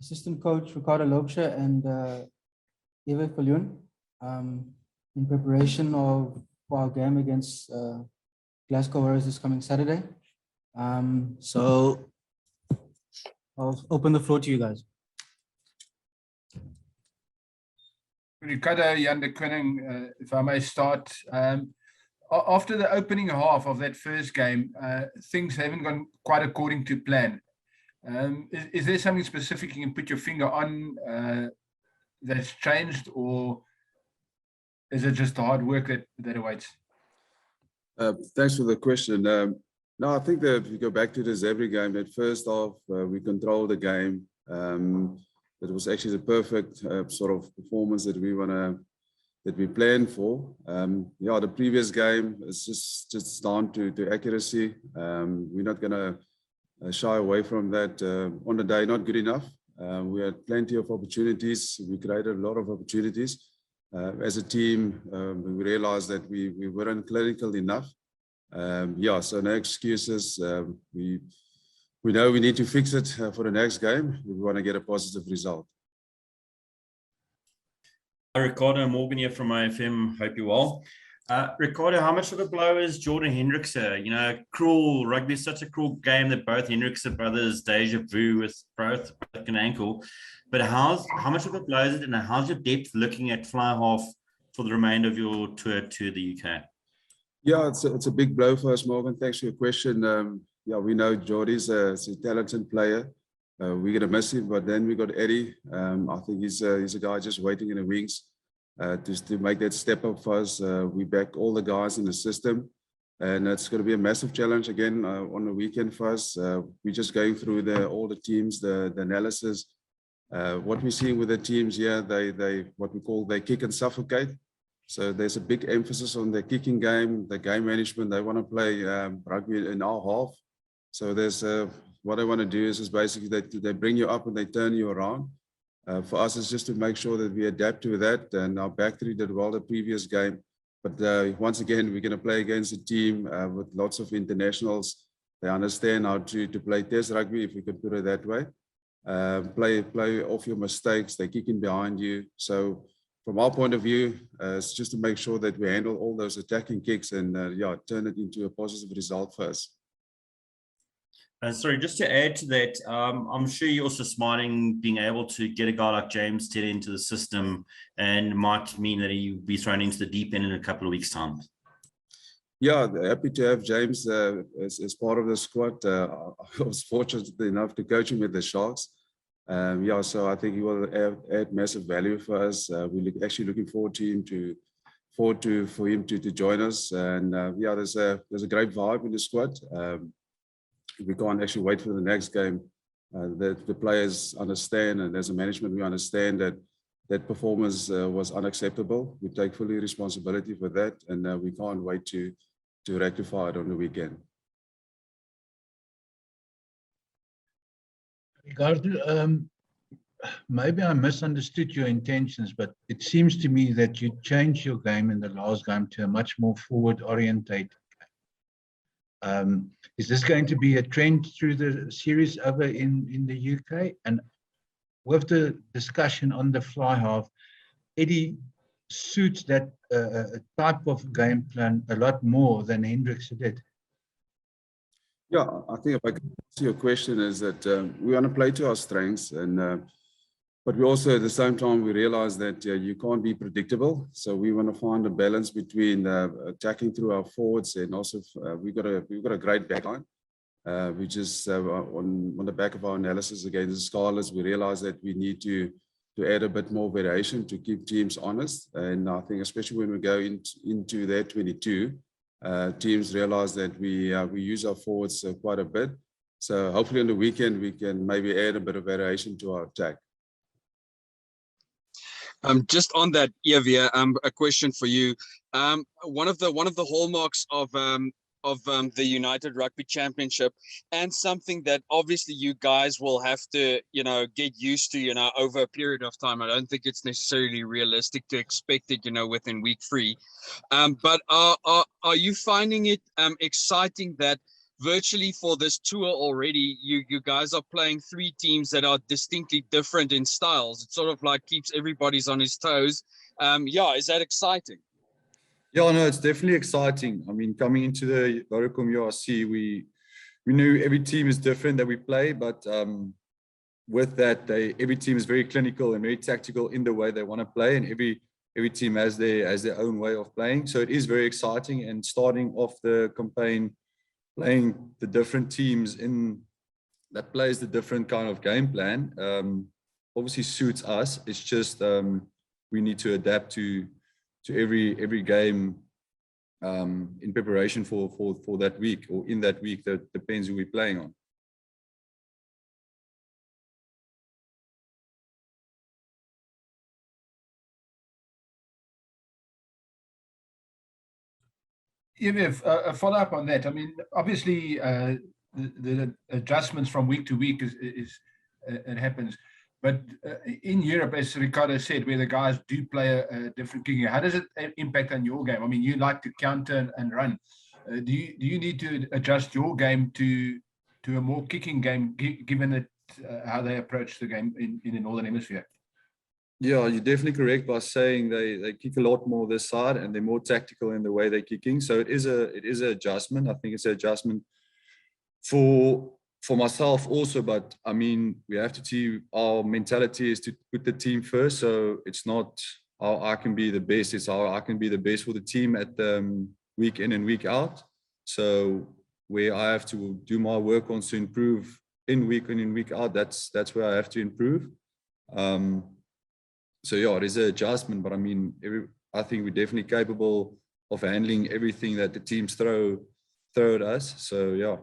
assistant coach Ricardo Laubscher and Viljoen, in preparation for our game against Glasgow Warriors this coming Saturday. So I'll open the floor to you guys. Ricardo, Jan de Koning, if I may start. After the opening half of that first game, things haven't gone quite according to plan. Is there something specific you can put your finger on that's changed, or is it just the hard work that awaits? Thanks for the question. No, I think that if you go back to this every game, that first half, we controlled the game. It was actually the perfect sort of performance that we planned for. Yeah, the previous game is just down to accuracy. We're not gonna shy away from that. On the day, not good enough. We had plenty of opportunities. We created a lot of opportunities. As a team, we realized that we weren't clinical enough. Yeah, so no excuses. We know we need to fix it for the next game. We want to get a positive result. Ricardo, Morgan here from IFM. Hope you're well. Ricardo, how much of a blow is Jordan Hendrickse? You know, cruel rugby is such a cruel game that both Hendrickse brothers deja vu with both broken ankle. But how much of a blow is it, and how's your depth looking at fly half for the remainder of your tour to the UK? Yeah, it's a big blow for us, Morgan. Thanks for your question. Yeah, we know Jordy's a talented player. We're gonna miss him, but then we got Eddie. I think he's a guy just waiting in the wings just to make that step up for us. We back all the guys in the system, and it's going to be a massive challenge again on the weekend for us. We're just going through all the teams, the analysis. What we're seeing with the teams here, they what we call they kick and suffocate. So there's a big emphasis on the kicking game, the game management. They want to play rugby in our half. So there's what I want to do is basically they bring you up and they turn you around. For us, it's just to make sure that we adapt to that. And our back three did well the previous game. But once again, we're going to play against a team with lots of internationals. They understand how to play test rugby, if we can put it that way. Play off your mistakes. They're kicking behind you. So from our point of view, it's just to make sure that we handle all those attacking kicks and yeah, turn it into a positive result for us. Sorry, just to add to that, I'm sure you're also smiling being able to get a guy like James Teddy into the system, and might mean that he'll be thrown into the deep end in a couple of weeks' time. Yeah, happy to have James as part of the squad. I was fortunate enough to coach him with the Sharks. Yeah, so I think he will add massive value for us. We're actually looking forward for him to join us. And yeah, there's a great vibe in the squad. We can't actually wait for the next game. The players understand, and as a management, we understand that performance was unacceptable. We take fully responsibility for that, and we can't wait to rectify it on the weekend. Ricardo, maybe I misunderstood your intentions, but it seems to me that you changed your game in the last game to a much more forward-orientated game. Is this going to be a trend through the series over in the UK? And with the discussion on the fly half, Eddie suits that type of game plan a lot more than Hendrickse did. Yeah, I think if I can answer your question is that we want to play to our strengths, and but we also at the same time we realize that you can't be predictable. So we want to find a balance between attacking through our forwards, and also we've got a great backline. Which is on the back of our analysis against the Scarlets, we realize that we need to add a bit more variation to keep teams honest. And I think especially when we go into their 22, teams realize that we use our forwards quite a bit. So hopefully on the weekend we can maybe add a bit of variation to our attack. Just on that, Evia, a question for you. One of the hallmarks of the United Rugby Championship, and something that obviously you guys will have to, get used to, over a period of time. I don't think it's necessarily realistic to expect it, within week 3. But are you finding it exciting that virtually for this tour already, you guys are playing 3 teams that are distinctly different in styles. It sort of like keeps everybody's on his toes. Yeah, is that exciting? Yeah, no, it's definitely exciting. I mean, coming into the Vodacom URC, we knew every team is different that we play, but with that, every team is very clinical and very tactical in the way they want to play, and every team has their own way of playing. So it is very exciting, and starting off the campaign, playing the different teams that plays the different kind of game plan, obviously suits us. It's just we need to adapt to every game in preparation for that week, or in that week. That depends who we're playing on. Yeah, a follow up on that. I mean, obviously, the adjustments from week to week is it happens, but in Europe, as Ricardo said, where the guys do play a different kicking, how does it impact on your game? I mean, you like to counter and run. Do you need to adjust your game to a more kicking game, given that how they approach the game in the Northern Hemisphere? Yeah, you're definitely correct by saying they kick a lot more this side, and they're more tactical in the way they're kicking. So it is an adjustment. I think it's an adjustment for myself also. But I mean, we have to see, our mentality is to put the team first. So it's not how I can be the best, it's how I can be the best for the team at week in and week out. So where I have to do my work on to improve in week in and week out, that's where I have to improve. So yeah, it is an adjustment, but I mean, I think we're definitely capable of handling everything that the teams throw at us. So yeah.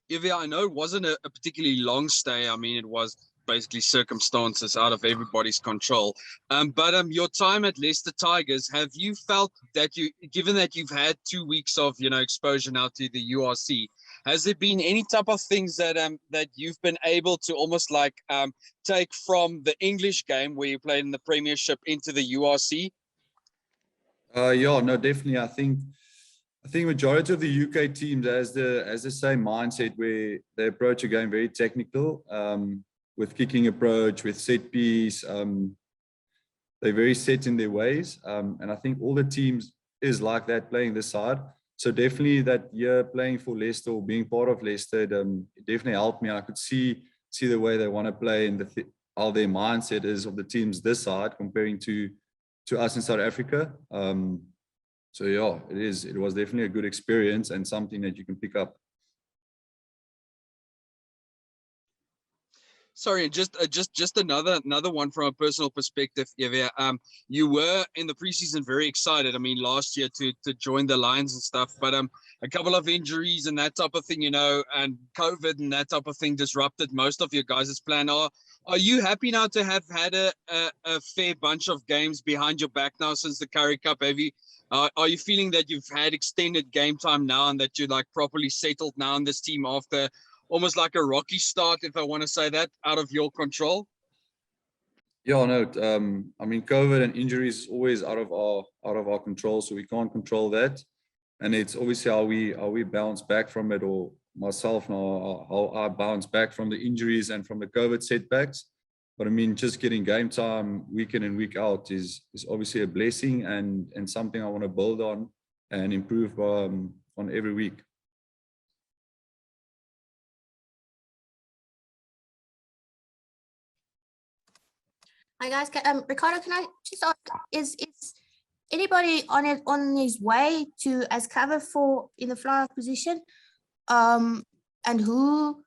Yeah, I know it wasn't a particularly long stay. I mean, it was basically circumstances out of everybody's control. But your time at Leicester Tigers, have you felt that given that you've had 2 weeks of exposure now to the URC, has there been any type of things that you've been able to almost like take from the English game where you played in the Premiership into the URC? Yeah, no, definitely. I think majority of the UK teams has the same mindset, where they approach a game very technical, with kicking approach, with set piece. They're very set in their ways, and I think all the teams is like that playing this side. So definitely that year playing for Leicester, or being part of Leicester, it definitely helped me. I could see the way they want to play, and how their mindset is of the teams this side comparing to us in South Africa. So yeah, it was definitely a good experience, and something that you can pick up. Sorry, just another one from a personal perspective, Javier. You were in the preseason very excited. I mean, last year to join the Lions and stuff, but a couple of injuries and that type of thing, and COVID and that type of thing disrupted most of your guys' plan. Are you happy now to have had a fair bunch of games behind your back now since the Currie Cup? Are you feeling that you've had extended game time now, and that you're like properly settled now in this team after almost like a rocky start, if I want to say that, out of your control? Yeah, no. I mean, COVID and injuries is always out of our control, so we can't control that. And it's obviously how we bounce back from it, or myself now, how I bounce back from the injuries and from the COVID setbacks. But I mean, just getting game time week in and week out is obviously a blessing, and something I want to build on and improve on every week. Hi guys, Ricardo, can I just ask, is anybody on his way to as cover for in the fly half position? And who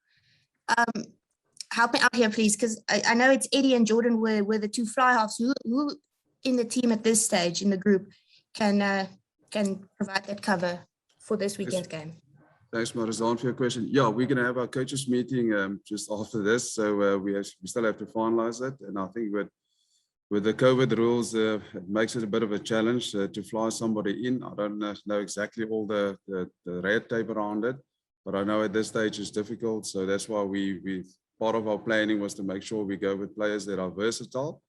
help me out here, please, because I know it's Eddie and Jordan were the 2 fly halves. Who in the team at this stage in the group can provide that cover for this weekend's game? Thanks, Marizan, for your question. Yeah, we're going to have our coaches meeting just after this, so we still have to finalize it. And I think with the COVID rules, it makes it a bit of a challenge to fly somebody in. I don't know exactly all the red tape around it, but I know at this stage it's difficult. So that's why part of our planning was to make sure we go with players that are versatile.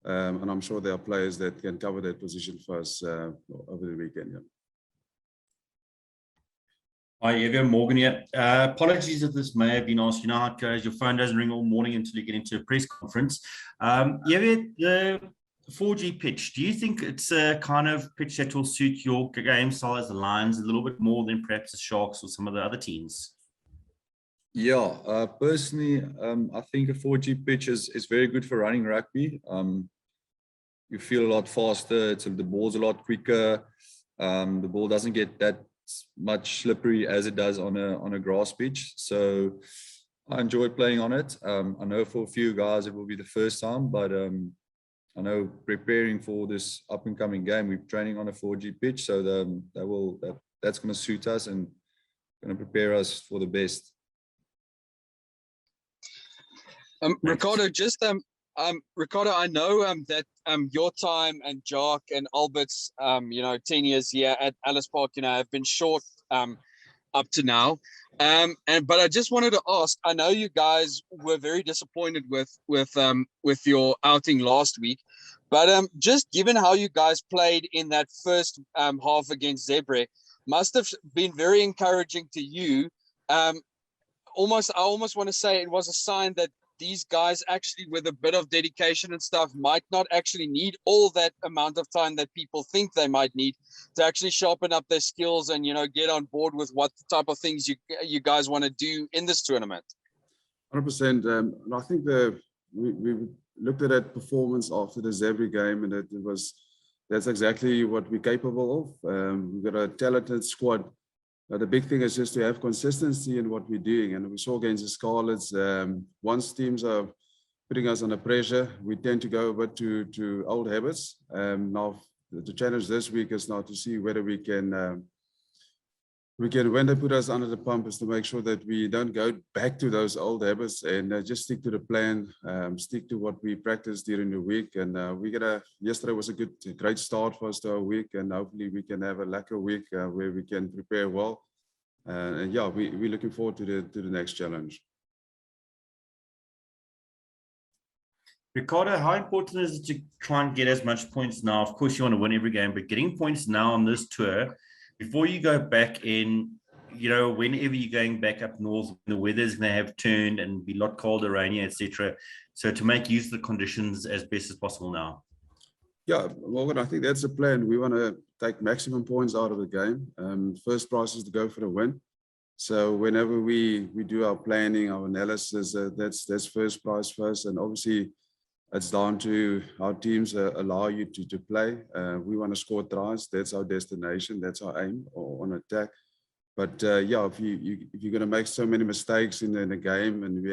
And I'm sure there are players that can cover that position for us over the weekend. Yeah. Hi, Evie, Morgan here. Apologies if this may have been asked. You know how it goes. Your phone doesn't ring all morning until you get into a press conference. Evie, the 4G pitch, do you think it's a kind of pitch that will suit your game style as the Lions a little bit more than perhaps the Sharks or some of the other teams? Yeah, personally, I think a 4G pitch is very good for running rugby. You feel a lot faster. The ball's a lot quicker. The ball doesn't get that much slippery as it does on a grass pitch. So I enjoy playing on it. I know for a few guys it will be the first time, but I know preparing for this up and coming game, we're training on a 4G pitch, so that's going to suit us and going to prepare us for the best. Ricardo, Ricardo, I know that your time and Jock and Albert's 10 years here at Ellis Park, have been short up to now. But I just wanted to ask, I know you guys were very disappointed with your outing last week, but just given how you guys played in that first half against Zebre, must have been very encouraging to you. I almost want to say it was a sign that these guys actually, with a bit of dedication and stuff, might not actually need all that amount of time that people think they might need to actually sharpen up their skills and, get on board with what type of things you guys want to do in this tournament. 100%. And I think we looked at that performance after the Zebre game, and that's exactly what we're capable of. We've got a talented squad. The big thing is just to have consistency in what we're doing. And we saw against the Scarlets, once teams are putting us under pressure, we tend to go a bit to old habits. Now, the challenge this week is now to see whether we can, when they put us under the pump, is to make sure that we don't go back to those old habits and just stick to the plan, stick to what we practiced during the week. And yesterday was a great start for us to our week, and hopefully we can have a lacquer week where we can prepare well. And yeah, we're looking forward to the next challenge. Ricardo, how important is it to try and get as much points now? Of course, you want to win every game, but getting points now on this tour, before you go back in, whenever you're going back up north, the weather's going to have turned and be a lot colder, rainy, etc. So to make use of the conditions as best as possible now. Yeah, Morgan, I think that's the plan. We want to take maximum points out of the game. First prize is to go for the win. So whenever we do our planning, our analysis, that's first prize first. And obviously, it's down to how teams allow you to play. We want to score tries. That's our destination. That's our aim on attack. But yeah, if you're going to make so many mistakes in the game, and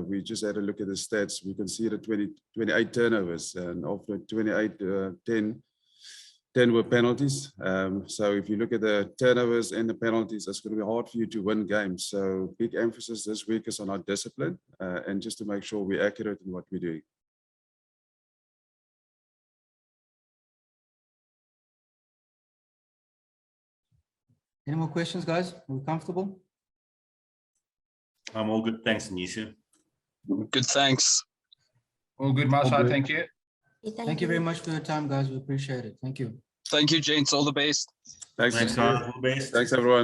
we just had a look at the stats, we conceded 28 turnovers, and after 28, 10 were penalties. So if you look at the turnovers and the penalties, it's going to be hard for you to win games. So big emphasis this week is on our discipline and just to make sure we're accurate in what we're doing. Any more questions, guys? Are we comfortable? I'm all good. Thanks, Anisha. Good, thanks. All good, my side. Thank you. Thank you very much for your time, guys. We appreciate it. Thank you. Thank you, James. All the best. Thanks, Thanks, guys. All the best. Thanks, everyone.